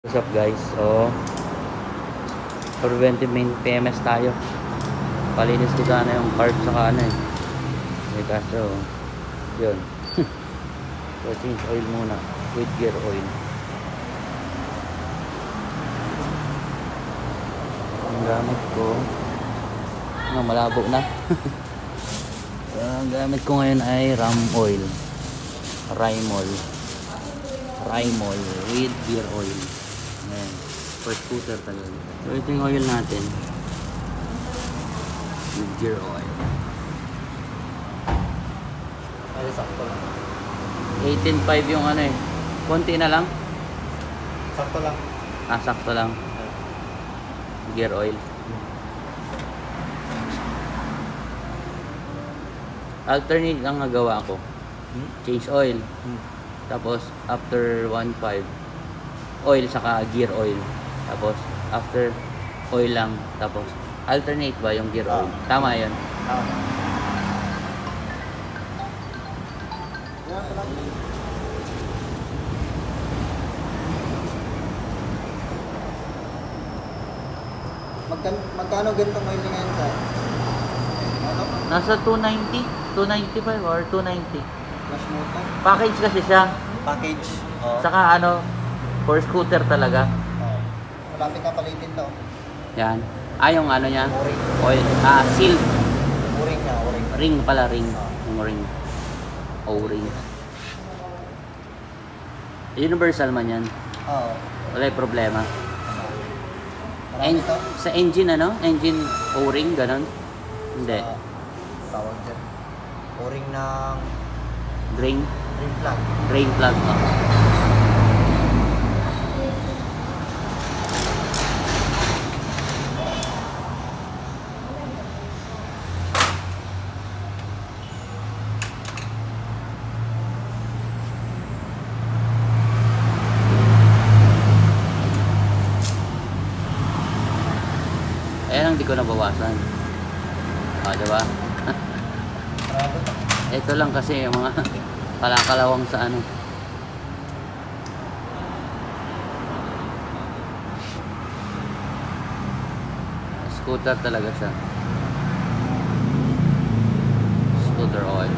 What's up guys? So preventive main PMS tayo. Palinis ko sana yung carb sa ano eh. Kaso yun. So change oil muna with gear oil. Ang gamit ko malabo na. Ang gamit ko ngayon ay ram oil, Rymol with gear oil. Ayan, for scooter talaga. So ito yung oil natin with gear oil. Ay, sakto lang. 18.5 yung ano eh. Konti na lang. Sakto lang. Sakto lang. Gear oil. Alternate lang nagawa ko. Change oil. Tapos after 1.5 oil saka gear oil. Tapos after oil lang. Tapos alternate ba yung gear oil? Tama yun. Magkano ganitong oil ngayon sa? Ano? Nasa 290, 295 or 290. Flash motor? Package kasi siya. Package? Oo. Saka ano, for scooter talaga. Oo. Malapit na palitin to. Yan. Yung ano niya. O-ring. Oil. Seal. O-ring na, o-ring. Ring pala, ring. Oo. Yung ring. O-ring. Universal man yan. Oo. Wala yung problema. Marami to? Sa engine ano? Engine O-ring, ganon? Hindi. Tawag dyan. O-ring ng Drain. ring plug. Drain plug. Oh. Ayan ang di ko nabawasan. Diba? Marami to. Ito lang kasi yung mga kalakalawang sa ano. Scooter talaga siya. Scooter oil.